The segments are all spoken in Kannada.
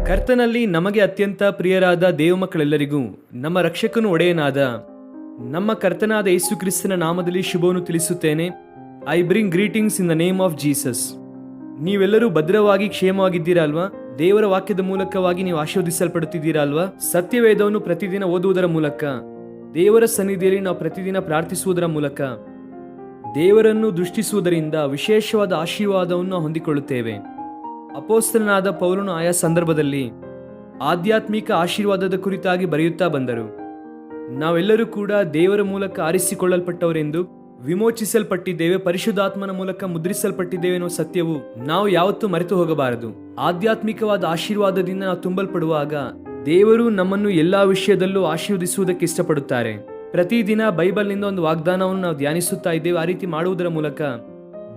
ಕರ್ತನಲ್ಲಿ ನಮಗೆ ಅತ್ಯಂತ ಪ್ರಿಯರಾದ ದೇವಮಕ್ಕಳೆಲ್ಲರಿಗೂ ನಮ್ಮ ರಕ್ಷಕನು ಒಡೆಯನಾದ ನಮ್ಮ ಕರ್ತನಾದ ಯೇಸು ಕ್ರಿಸ್ತನ ನಾಮದಲ್ಲಿ ಶುಭವನ್ನು ತಿಳಿಸುತ್ತೇನೆ. I bring greetings in the name of Jesus. ನೀವೆಲ್ಲರೂ ಭದ್ರವಾಗಿ ಕ್ಷೇಮವಾಗಿದ್ದೀರಾ ಅಲ್ವಾ? ದೇವರ ವಾಕ್ಯದ ಮೂಲಕವಾಗಿ ನೀವು ಆಶೀರ್ವದಿಸಲ್ಪಡುತ್ತಿದ್ದೀರಾ ಅಲ್ವಾ? ಸತ್ಯವೇದವನ್ನು ಪ್ರತಿದಿನ ಓದುವುದರ ಮೂಲಕ, ದೇವರ ಸನ್ನಿಧಿಯಲ್ಲಿ ನಾವು ಪ್ರತಿದಿನ ಪ್ರಾರ್ಥಿಸುವುದರ ಮೂಲಕ, ದೇವರನ್ನು ದೃಷ್ಟಿಸುವುದರಿಂದ ವಿಶೇಷವಾದ ಆಶೀರ್ವಾದವನ್ನು ಹೊಂದಿಕೊಳ್ಳುತ್ತೇವೆ. ಅಪೊಸ್ತಲನಾದ ಪೌಲನು ಆಯಾ ಸಂದರ್ಭದಲ್ಲಿ ಆಧ್ಯಾತ್ಮಿಕ ಆಶೀರ್ವಾದದ ಕುರಿತಾಗಿ ಬರೆಯುತ್ತಾ ಬಂದರು. ನಾವೆಲ್ಲರೂ ಕೂಡ ದೇವರ ಮೂಲಕ ಆರಿಸಿಕೊಳ್ಳಲ್ಪಟ್ಟವರೆಂದು, ವಿಮೋಚಿಸಲ್ಪಟ್ಟಿದ್ದೇವೆ, ಪರಿಶುದ್ಧಾತ್ಮನ ಮೂಲಕ ಮುದ್ರಿಸಲ್ಪಟ್ಟಿದ್ದೇವೆ ಎನ್ನುವ ಸತ್ಯವು ನಾವು ಯಾವತ್ತೂ ಮರೆತು ಹೋಗಬಾರದು. ಆಧ್ಯಾತ್ಮಿಕವಾದ ಆಶೀರ್ವಾದದಿಂದ ನಾವು ತುಂಬಲ್ಪಡುವಾಗ ದೇವರು ನಮ್ಮನ್ನು ಎಲ್ಲಾ ವಿಷಯದಲ್ಲೂ ಆಶೀರ್ವದಿಸುವುದಕ್ಕೆ ಇಷ್ಟಪಡುತ್ತಾರೆ. ಪ್ರತಿದಿನ ಬೈಬಲ್ನಿಂದ ಒಂದು ವಾಗ್ದಾನವನ್ನು ನಾವು ಧ್ಯಾನಿಸುತ್ತಾ ಇದ್ದೇವೆ. ಆ ರೀತಿ ಮಾಡುವುದರ ಮೂಲಕ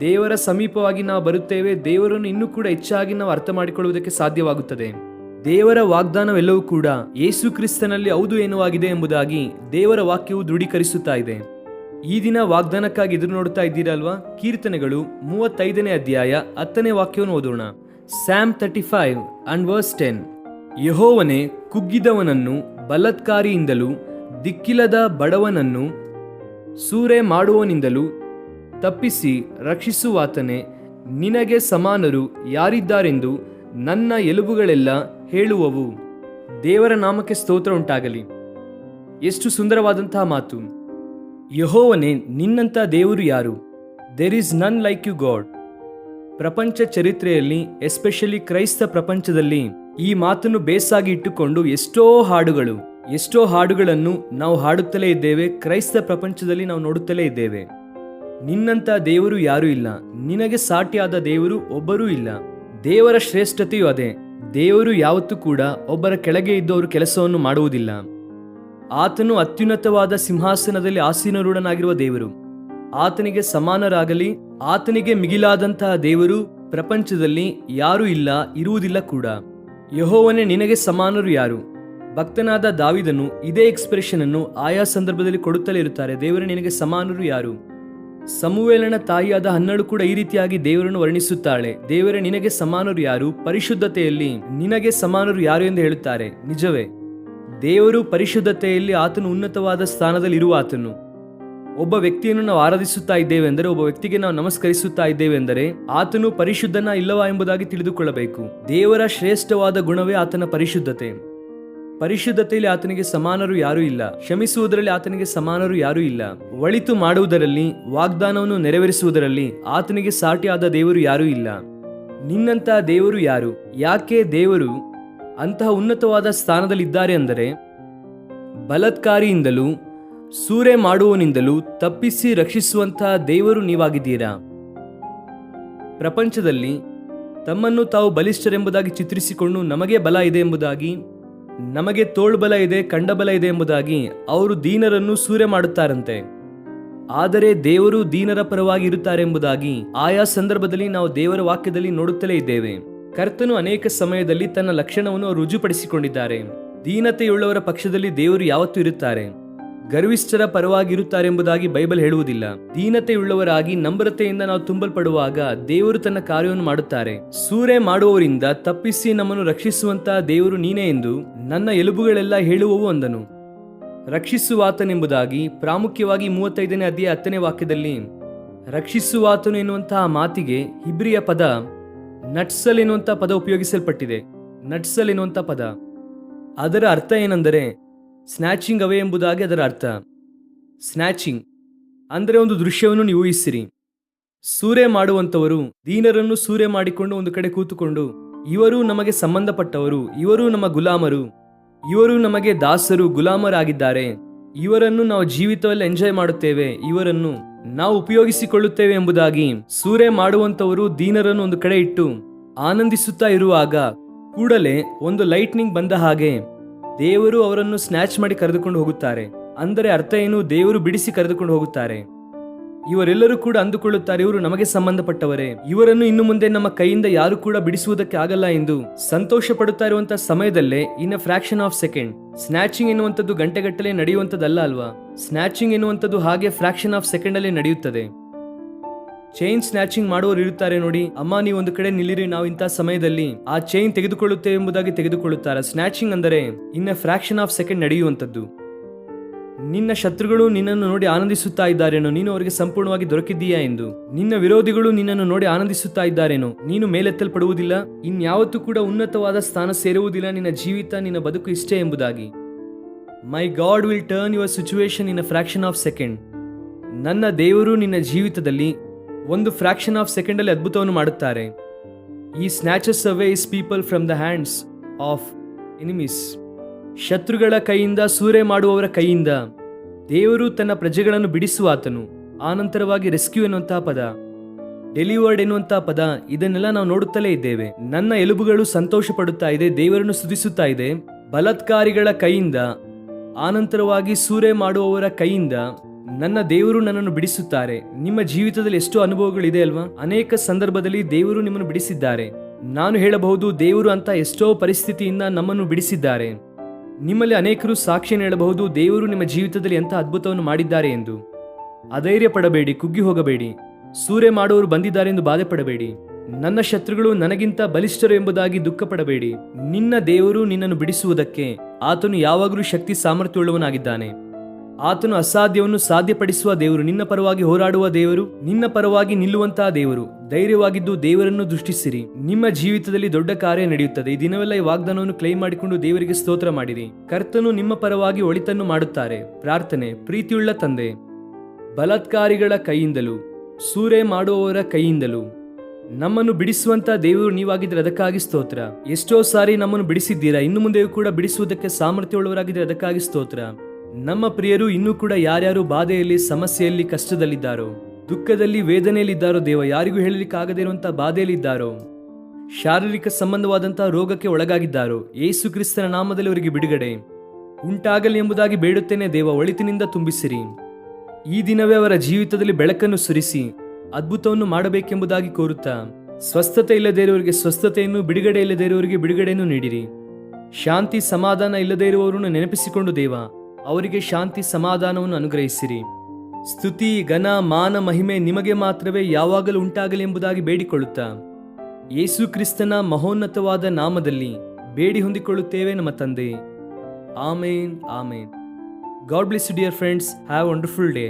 ದೇವರ ಸಮೀಪವಾಗಿ ನಾವು ಬರುತ್ತೇವೆ. ದೇವರನ್ನು ಇನ್ನೂ ಕೂಡ ಹೆಚ್ಚಾಗಿ ನಾವು ಅರ್ಥ ಮಾಡಿಕೊಳ್ಳುವುದಕ್ಕೆ ಸಾಧ್ಯವಾಗುತ್ತದೆ. ದೇವರ ವಾಗ್ದಾನವೆಲ್ಲವೂ ಕೂಡ ಯೇಸು ಕ್ರಿಸ್ತನಲ್ಲಿ ಹೌದು ಎನ್ನುವಾಗಿದೆ ಎಂಬುದಾಗಿ ದೇವರ ವಾಕ್ಯವು ದೃಢೀಕರಿಸುತ್ತಾ ಇದೆ. ಈ ದಿನ ವಾಗ್ದಾನಕ್ಕಾಗಿ ಎದುರು ನೋಡುತ್ತಾ ಇದ್ದೀರಲ್ವಾ? ಕೀರ್ತನೆಗಳು 35ನೇ ಅಧ್ಯಾಯ 10ನೇ ವಾಕ್ಯವನ್ನು ಓದೋಣ. Sam 35 and verse 10. ಯೆಹೋವನೇ, ಕುಗ್ಗಿದವನನ್ನು ಬಲಾತ್ಕಾರಿಯಿಂದಲೂ ದಿಕ್ಕಿಲ್ಲದ ಬಡವನನ್ನು ಸೂರೆ ಮಾಡುವವನಿಂದಲೂ ತಪ್ಪಿಸಿ ರಕ್ಷಿಸುವಾತನೇ, ನಿನಗೆ ಸಮಾನರು ಯಾರಿದ್ದಾರೆಂದು ನನ್ನ ಎಲುಬುಗಳೆಲ್ಲ ಹೇಳುವವು. ದೇವರ ನಾಮಕ್ಕೆ ಸ್ತೋತ್ರ ಉಂಟಾಗಲಿ. ಎಷ್ಟು ಸುಂದರವಾದಂತಹ ಮಾತು. ಯೆಹೋವನೇ, ನಿನ್ನಂಥ ದೇವರು ಯಾರು? There is none like you God. ಪ್ರಪಂಚ ಚರಿತ್ರೆಯಲ್ಲಿ, ಎಸ್ಪೆಷಲಿ ಕ್ರೈಸ್ತ ಪ್ರಪಂಚದಲ್ಲಿ ಈ ಮಾತನ್ನು ಬೇಸಾಗಿ ಇಟ್ಟುಕೊಂಡು ಎಷ್ಟೋ ಹಾಡುಗಳನ್ನು ನಾವು ಹಾಡುತ್ತಲೇ ಇದ್ದೇವೆ. ಕ್ರೈಸ್ತ ಪ್ರಪಂಚದಲ್ಲಿ ನಾವು ನೋಡುತ್ತಲೇ ಇದ್ದೇವೆ. ನಿನ್ನಂಥ ದೇವರು ಯಾರೂ ಇಲ್ಲ, ನಿನಗೆ ಸಾಟಿಯಾದ ದೇವರು ಒಬ್ಬರೂ ಇಲ್ಲ. ದೇವರ ಶ್ರೇಷ್ಠತೆಯೂ ಅದೇ. ದೇವರು ಯಾವತ್ತೂ ಕೂಡ ಒಬ್ಬರ ಕೆಳಗೆ ಇದ್ದವರು ಕೆಲಸವನ್ನು ಮಾಡುವುದಿಲ್ಲ. ಆತನು ಅತ್ಯುನ್ನತವಾದ ಸಿಂಹಾಸನದಲ್ಲಿ ಆಸೀನರೂಢನಾಗಿರುವ ದೇವರು. ಆತನಿಗೆ ಸಮಾನರಾಗಲಿ, ಆತನಿಗೆ ಮಿಗಿಲಾದಂತಹ ದೇವರು ಪ್ರಪಂಚದಲ್ಲಿ ಯಾರೂ ಇಲ್ಲ, ಇರುವುದಿಲ್ಲ ಕೂಡ. ಯೆಹೋವನೇ, ನಿನಗೆ ಸಮಾನರು ಯಾರು? ಭಕ್ತನಾದ ದಾವಿದನು ಇದೇ ಎಕ್ಸ್ಪ್ರೆಷನ್ ಅನ್ನು ಆಯಾ ಸಂದರ್ಭದಲ್ಲಿ ಕೊಡುತ್ತಲೇ ಇರುತ್ತಾರೆ. ದೇವರೇ, ನಿನಗೆ ಸಮಾನರು ಯಾರು? ಸಮುವೇಲನ ತಾಯಿಯಾದ ಹನ್ನಳು ಕೂಡ ಈ ರೀತಿಯಾಗಿ ದೇವರನ್ನು ವರ್ಣಿಸುತ್ತಾಳೆ. ದೇವರೇ, ನಿನಗೆ ಸಮಾನರು ಯಾರು? ಪರಿಶುದ್ಧತೆಯಲ್ಲಿ ನಿನಗೆ ಸಮಾನರು ಯಾರು ಎಂದು ಹೇಳುತ್ತಾರೆ. ನಿಜವೇ, ದೇವರು ಪರಿಶುದ್ಧತೆಯಲ್ಲಿ ಆತನು ಉನ್ನತವಾದ ಸ್ಥಾನದಲ್ಲಿ ಇರುವ ಆತನು. ಒಬ್ಬ ವ್ಯಕ್ತಿಯನ್ನು ನಾವು ಆರಾಧಿಸುತ್ತಾ ಇದ್ದೇವೆ ಎಂದರೆ, ಒಬ್ಬ ವ್ಯಕ್ತಿಗೆ ನಾವು ನಮಸ್ಕರಿಸುತ್ತಾ ಇದ್ದೇವೆ ಎಂದರೆ ಆತನು ಪರಿಶುದ್ಧನ ಇಲ್ಲವಾ ಎಂಬುದಾಗಿ ತಿಳಿದುಕೊಳ್ಳಬೇಕು. ದೇವರ ಶ್ರೇಷ್ಠವಾದ ಗುಣವೇ ಆತನ ಪರಿಶುದ್ಧತೆ. ಪರಿಶುದ್ಧತೆಯಲ್ಲಿ ಆತನಿಗೆ ಸಮಾನರು ಯಾರೂ ಇಲ್ಲ. ಕ್ಷಮಿಸುವುದರಲ್ಲಿ ಆತನಿಗೆ ಸಮಾನರು ಯಾರೂ ಇಲ್ಲ. ಒಳಿತು ಮಾಡುವುದರಲ್ಲಿ, ವಾಗ್ದಾನವನ್ನು ನೆರವೇರಿಸುವುದರಲ್ಲಿ ಆತನಿಗೆ ಸಾಟಿಯಾದ ದೇವರು ಯಾರೂ ಇಲ್ಲ. ನಿನ್ನಂತಹ ದೇವರು ಯಾರು? ಯಾಕೆ ದೇವರು ಅಂತಹ ಉನ್ನತವಾದ ಸ್ಥಾನದಲ್ಲಿದ್ದಾರೆ ಅಂದರೆ, ಬಲಾತ್ಕಾರಿಯಿಂದಲೂ ಸೂರೆ ಮಾಡುವವನಿಂದಲೂ ತಪ್ಪಿಸಿ ರಕ್ಷಿಸುವಂತಹ ದೇವರು ನೀವಾಗಿದ್ದೀರಾ. ಪ್ರಪಂಚದಲ್ಲಿ ತಮ್ಮನ್ನು ತಾವು ಬಲಿಷ್ಠರೆಂಬುದಾಗಿ ಚಿತ್ರಿಸಿಕೊಂಡು ನಮಗೆ ಬಲ ಇದೆ ಎಂಬುದಾಗಿ, ನಮಗೆ ತೋಳ್ಬಲ ಇದೆ, ಕಂಡಬಲ ಇದೆ ಎಂಬುದಾಗಿ ಅವರು ದೀನರನ್ನು ಸೂರೆ ಮಾಡುತ್ತಾರಂತೆ. ಆದರೆ ದೇವರು ದೀನರ ಪರವಾಗಿ ಇರುತ್ತಾರೆ ಎಂಬುದಾಗಿ ಆಯಾ ಸಂದರ್ಭದಲ್ಲಿ ನಾವು ದೇವರ ವಾಕ್ಯದಲ್ಲಿ ನೋಡುತ್ತಲೇ ಇದ್ದೇವೆ. ಕರ್ತನು ಅನೇಕ ಸಮಯದಲ್ಲಿ ತನ್ನ ಲಕ್ಷಣವನ್ನು ರುಜುಪಡಿಸಿಕೊಂಡಿದ್ದಾರೆ. ದೀನತೆಯುಳ್ಳವರ ಪಕ್ಷದಲ್ಲಿ ದೇವರು ಯಾವತ್ತೂ ಇರುತ್ತಾರೆ. ಗರ್ವಿಷ್ಠರ ಪರವಾಗಿ ಇರುತ್ತಾರೆ ಎಂಬುದಾಗಿ ಬೈಬಲ್ ಹೇಳುವುದಿಲ್ಲ. ದೀನತೆಯುಳ್ಳವರಾಗಿ ನಮ್ರತೆಯಿಂದ ನಾವು ತುಂಬಲ್ಪಡುವಾಗ ದೇವರು ತನ್ನ ಕಾರ್ಯವನ್ನು ಮಾಡುತ್ತಾರೆ. ಸೂರೆ ಮಾಡುವವರಿಂದ ತಪ್ಪಿಸಿ ನಮ್ಮನ್ನು ರಕ್ಷಿಸುವಂತಹ ದೇವರು ನೀನೇ ಎಂದು ನನ್ನ ಎಲುಬುಗಳೆಲ್ಲ ಹೇಳುವವು ಅಂದನು. ರಕ್ಷಿಸುವಾತನೆಂಬುದಾಗಿ ಪ್ರಾಮುಖ್ಯವಾಗಿ 35ನೇ ಅಧ್ಯಾಯ 10ನೇ ವಾಕ್ಯದಲ್ಲಿ ರಕ್ಷಿಸುವಾತನು ಎನ್ನುವಂತಹ ಮಾತಿಗೆ ಹಿಬ್ರಿಯ ಪದ ನಟ್ಸಲ್ ಎನ್ನುವಂತಹ ಪದ ಉಪಯೋಗಿಸಲ್ಪಟ್ಟಿದೆ. ನಟ್ಸಲ್ ಎನ್ನುವಂತಹ ಪದ, ಅದರ ಅರ್ಥ ಏನೆಂದರೆ ಸ್ನ್ಯಾಚಿಂಗ್ ಅವೇ ಎಂಬುದಾಗಿ ಅದರ ಅರ್ಥ. ಸ್ನ್ಯಾಚಿಂಗ್ ಅಂದರೆ ಒಂದು ದೃಶ್ಯವನ್ನು ನೀವು ಊಹಿಸಿರಿ. ಸೂರೆ ಮಾಡುವಂಥವರು ದೀನರನ್ನು ಸೂರೆ ಮಾಡಿಕೊಂಡು ಒಂದು ಕಡೆ ಕೂತುಕೊಂಡು, ಇವರು ನಮಗೆ ಸಂಬಂಧಪಟ್ಟವರು, ಇವರು ನಮ್ಮ ಗುಲಾಮರು, ಇವರು ನಮಗೆ ದಾಸರು, ಗುಲಾಮರಾಗಿದ್ದಾರೆ, ಇವರನ್ನು ನಾವು ಜೀವಿತದಲ್ಲಿ ಎಂಜಾಯ್ ಮಾಡುತ್ತೇವೆ, ಇವರನ್ನು ನಾವು ಉಪಯೋಗಿಸಿಕೊಳ್ಳುತ್ತೇವೆ ಎಂಬುದಾಗಿ ಸೂರೆ ಮಾಡುವಂಥವರು ದೀನರನ್ನು ಒಂದು ಕಡೆ ಇಟ್ಟು ಆನಂದಿಸುತ್ತಾ ಇರುವಾಗ ಕೂಡಲೇ ಒಂದು ಲೈಟ್ನಿಂಗ್ ಬಂದ ಹಾಗೆ ದೇವರು ಅವರನ್ನು ಸ್ನ್ಯಾಚ್ ಮಾಡಿ ಕರೆದುಕೊಂಡು ಹೋಗುತ್ತಾರೆ. ಅಂದರೆ ಅರ್ಥ ಏನು? ದೇವರು ಬಿಡಿಸಿ ಕರೆದುಕೊಂಡು ಹೋಗುತ್ತಾರೆ. ಇವರೆಲ್ಲರೂ ಕೂಡ ಅಂದುಕೊಳ್ಳುತ್ತಾರೆ, ಇವರು ನಮಗೆ ಸಂಬಂಧಪಟ್ಟವರೇ, ಇವರನ್ನು ಇನ್ನು ಮುಂದೆ ನಮ್ಮ ಕೈಯಿಂದ ಯಾರು ಕೂಡ ಬಿಡಿಸುವುದಕ್ಕೆ ಆಗಲ್ಲ ಎಂದು ಸಂತೋಷ ಪಡುತ್ತಾ ಇರುವಂತಹ ಸಮಯದಲ್ಲೇ ಇನ್ a fraction of second snatching ಎನ್ನುವಂಥದ್ದು ಗಂಟೆಗಟ್ಟಲೆ ನಡೆಯುವಂಥದ್ದಲ್ಲ ಅಲ್ವಾ. ಸ್ನ್ಯಾಚಿಂಗ್ ಎನ್ನುವಂಥದ್ದು ಹಾಗೆ ಫ್ರಾಕ್ಷನ್ ಆಫ್ ಸೆಕೆಂಡ್ ಅಲ್ಲಿ ನಡೆಯುತ್ತದೆ. ಚೈನ್ ಸ್ನ್ಯಾಚಿಂಗ್ ಮಾಡುವವರು ಇರುತ್ತಾರೆ ನೋಡಿ, ಅಮ್ಮ ನೀವು ಒಂದು ಕಡೆ ನಿಲ್ಲಿರಿ, ನಾವು ಇಂತಹ ಸಮಯದಲ್ಲಿ ಆ ಚೈನ್ ತೆಗೆದುಕೊಳ್ಳುತ್ತೇವೆ ಎಂಬುದಾಗಿ ತೆಗೆದುಕೊಳ್ಳುತ್ತಾರೆ. ಸ್ನ್ಯಾಚಿಂಗ್ ಅಂದರೆ ಇನ್ ಅ ಫ್ರಾಕ್ಷನ್ ಆಫ್ ಸೆಕೆಂಡ್ ನಡೆಯುವಂಥದ್ದು. ನಿನ್ನ ಶತ್ರುಗಳು ನಿನ್ನನ್ನು ನೋಡಿ ಆನಂದಿಸುತ್ತಾ ಇದ್ದಾರೇನೋ, ನೀನು ಅವರಿಗೆ ಸಂಪೂರ್ಣವಾಗಿ ದೊರಕಿದ್ದೀಯಾ ಎಂದು. ನಿನ್ನ ವಿರೋಧಿಗಳು ನಿನ್ನನ್ನು ನೋಡಿ ಆನಂದಿಸುತ್ತಾ ಇದ್ದಾರೇನೋ, ನೀನು ಮೇಲೆತ್ತಲ್ಪಡುವುದಿಲ್ಲ, ಇನ್ಯಾವತ್ತೂ ಕೂಡ ಉನ್ನತವಾದ ಸ್ಥಾನ ಸೇರುವುದಿಲ್ಲ, ನಿನ್ನ ಜೀವಿತ ನಿನ್ನ ಬದುಕು ಇಷ್ಟೇ ಎಂಬುದಾಗಿ. My God will turn your situation in a fraction of second. ನನ್ನ ದೇವರು ನಿನ್ನ ಜೀವಿತದಲ್ಲಿ ಒಂದು ಫ್ರಾಕ್ಷನ್ ಆಫ್ ಸೆಕೆಂಡ್ ಅಲ್ಲಿ ಅದ್ಭುತವನ್ನು ಮಾಡುತ್ತಾರೆ. ಈ snatches away his people from the hands of enemies. ಶತ್ರುಗಳ ಕೈಯಿಂದ, ಸೂರೆ ಮಾಡುವವರ ಕೈಯಿಂದ ದೇವರು ತನ್ನ ಪ್ರಜೆಗಳನ್ನು ಬಿಡಿಸುವ ಆತನು. ಆನಂತರವಾಗಿ ರೆಸ್ಕ್ಯೂ ಎನ್ನುವಂತಹ ಪದ, ಡೆಲಿವರ್ಡ್ ಎನ್ನುವಂತಹ ಪದ, ಇದನ್ನೆಲ್ಲ ನಾವು ನೋಡುತ್ತಲೇ ಇದ್ದೇವೆ. ನನ್ನ ಎಲುಬುಗಳು ಸಂತೋಷ ಪಡುತ್ತಾ ಇದೆ, ದೇವರನ್ನು ಸ್ತುತಿಸುತ್ತಾ ಇದೆ. ಬಲಾತ್ಕಾರಿಗಳ ಕೈಯಿಂದ, ಆನಂತರವಾಗಿ ಸೂರೆ ಮಾಡುವವರ ಕೈಯಿಂದ ನನ್ನ ದೇವರು ನನ್ನನ್ನು ಬಿಡಿಸುತ್ತಾರೆ. ನಿಮ್ಮ ಜೀವಿತದಲ್ಲಿ ಎಷ್ಟೋ ಅನುಭವಗಳಿದೆ ಅಲ್ವಾ? ಅನೇಕ ಸಂದರ್ಭದಲ್ಲಿ ದೇವರು ನಿಮ್ಮನ್ನು ಬಿಡಿಸಿದ್ದಾರೆ. ನಾನು ಹೇಳಬಹುದು, ದೇವರು ಅಂತ ಎಷ್ಟೋ ಪರಿಸ್ಥಿತಿಯಿಂದ ನಮ್ಮನ್ನು ಬಿಡಿಸಿದ್ದಾರೆ. ನಿಮ್ಮಲ್ಲಿ ಅನೇಕರು ಸಾಕ್ಷಿಯನ್ನು ಹೇಳಬಹುದು, ದೇವರು ನಿಮ್ಮ ಜೀವಿತದಲ್ಲಿ ಎಂಥ ಅದ್ಭುತವನ್ನು ಮಾಡಿದ್ದಾರೆ ಎಂದು. ಅಧೈರ್ಯ ಪಡಬೇಡಿ, ಕುಗ್ಗಿ ಹೋಗಬೇಡಿ. ಸೂರೆ ಮಾಡುವವರು ಬಂದಿದ್ದಾರೆ ಎಂದು ಬಾಧೆ ಪಡಬೇಡಿ. ನನ್ನ ಶತ್ರುಗಳು ನನಗಿಂತ ಬಲಿಷ್ಠರು ಎಂಬುದಾಗಿ ದುಃಖ ಪಡಬೇಡಿ. ನಿನ್ನ ದೇವರು ನಿನ್ನನ್ನು ಬಿಡಿಸುವುದಕ್ಕೆ ಆತನು ಯಾವಾಗಲೂ ಶಕ್ತಿ ಸಾಮರ್ಥ್ಯವುಳ್ಳವನಾಗಿದ್ದಾನೆ. ಆತನು ಅಸಾಧ್ಯವನ್ನು ಸಾಧ್ಯಪಡಿಸುವ ದೇವರು, ನಿನ್ನ ಪರವಾಗಿ ಹೋರಾಡುವ ದೇವರು, ನಿನ್ನ ಪರವಾಗಿ ನಿಲ್ಲುವಂತಹ ದೇವರು. ಧೈರ್ಯವಾಗಿದ್ದು ದೇವರನ್ನು ದೃಷ್ಟಿಸಿರಿ, ನಿಮ್ಮ ಜೀವಿತದಲ್ಲಿ ದೊಡ್ಡ ಕಾರ್ಯ ನಡೆಯುತ್ತದೆ. ಈ ದಿನವೆಲ್ಲ ಈ ವಾಗ್ದಾನವನ್ನು ಕ್ಲೈಮ್ ಮಾಡಿಕೊಂಡು ದೇವರಿಗೆ ಸ್ತೋತ್ರ ಮಾಡಿರಿ. ಕರ್ತನು ನಿಮ್ಮ ಪರವಾಗಿ ಒಳಿತನ್ನು ಮಾಡುತ್ತಾರೆ. ಪ್ರಾರ್ಥನೆ. ಪ್ರೀತಿಯುಳ್ಳ ತಂದೆ, ಬಲಾತ್ಕಾರಿಗಳ ಕೈಯಿಂದಲೂ, ಸೂರೆ ಮಾಡುವವರ ಕೈಯಿಂದಲೂ ನಮ್ಮನ್ನು ಬಿಡಿಸುವಂತ ದೇವರು ನೀವಾಗಿದ್ರೆ ಅದಕ್ಕಾಗಿ ಸ್ತೋತ್ರ. ಎಷ್ಟೋ ಸಾರಿ ನಮ್ಮನ್ನು ಬಿಡಿಸಿದ್ದೀರಾ, ಇನ್ನು ಮುಂದೆಯೂ ಕೂಡ ಬಿಡಿಸುವುದಕ್ಕೆ ಸಾಮರ್ಥ್ಯವುಳ್ಳವರಾಗಿದ್ರೆ ಅದಕ್ಕಾಗಿ ಸ್ತೋತ್ರ. ನಮ್ಮ ಪ್ರಿಯರು ಇನ್ನೂ ಕೂಡ ಯಾರ್ಯಾರು ಬಾಧೆಯಲ್ಲಿ, ಸಮಸ್ಯೆಯಲ್ಲಿ, ಕಷ್ಟದಲ್ಲಿದ್ದಾರೋ, ದುಃಖದಲ್ಲಿ, ವೇದನೆಯಲ್ಲಿದ್ದಾರೋ, ದೇವ ಯಾರಿಗೂ ಹೇಳಲಿಕ್ಕಾಗದೇ ಇರುವಂತಹ ಬಾಧೆಯಲ್ಲಿದ್ದಾರೋ, ಶಾರೀರಿಕ ಸಂಬಂಧವಾದಂತಹ ರೋಗಕ್ಕೆ ಒಳಗಾಗಿದ್ದಾರೋ, ಯೇಸು ಕ್ರಿಸ್ತನ ನಾಮದಲ್ಲಿ ಅವರಿಗೆ ಬಿಡುಗಡೆ ಉಂಟಾಗಲಿ ಎಂಬುದಾಗಿ ಬೇಡುತ್ತೇನೆ. ದೇವ ಒಳಿತಿನಿಂದ ತುಂಬಿಸಿರಿ. ಈ ದಿನವೇ ಅವರ ಜೀವಿತದಲ್ಲಿ ಬೆಳಕನ್ನು ಸುರಿಸಿ ಅದ್ಭುತವನ್ನು ಮಾಡಬೇಕೆಂಬುದಾಗಿ ಕೋರುತ್ತಾ, ಸ್ವಸ್ಥತೆ ಇಲ್ಲದೇ ಇರುವವರಿಗೆ ಸ್ವಸ್ಥತೆಯನ್ನು, ಬಿಡುಗಡೆ ಇಲ್ಲದೇ ಇರುವವರಿಗೆ ಬಿಡುಗಡೆಯನ್ನು ನೀಡಿರಿ. ಶಾಂತಿ ಸಮಾಧಾನ ಇಲ್ಲದೇ ಇರುವವರನ್ನು ನೆನಪಿಸಿಕೊಂಡು ದೇವ ಅವರಿಗೆ ಶಾಂತಿ ಸಮಾಧಾನವನ್ನು ಅನುಗ್ರಹಿಸಿರಿ. ಸ್ತುತಿ, ಘನ, ಮಾನ, ಮಹಿಮೆ ನಿಮಗೆ ಮಾತ್ರವೇ ಯಾವಾಗಲೂ ಉಂಟಾಗಲಿ ಎಂಬುದಾಗಿ ಬೇಡಿಕೊಳ್ಳುತ್ತಾ, ಯೇಸು ಕ್ರಿಸ್ತನ ಮಹೋನ್ನತವಾದ ನಾಮದಲ್ಲಿ ಬೇಡಿ ಹೊಂದಿಕೊಳ್ಳುತ್ತೇವೆ ನಮ್ಮ ತಂದೆ. Amen, amen. God bless you dear friends. Have a wonderful day.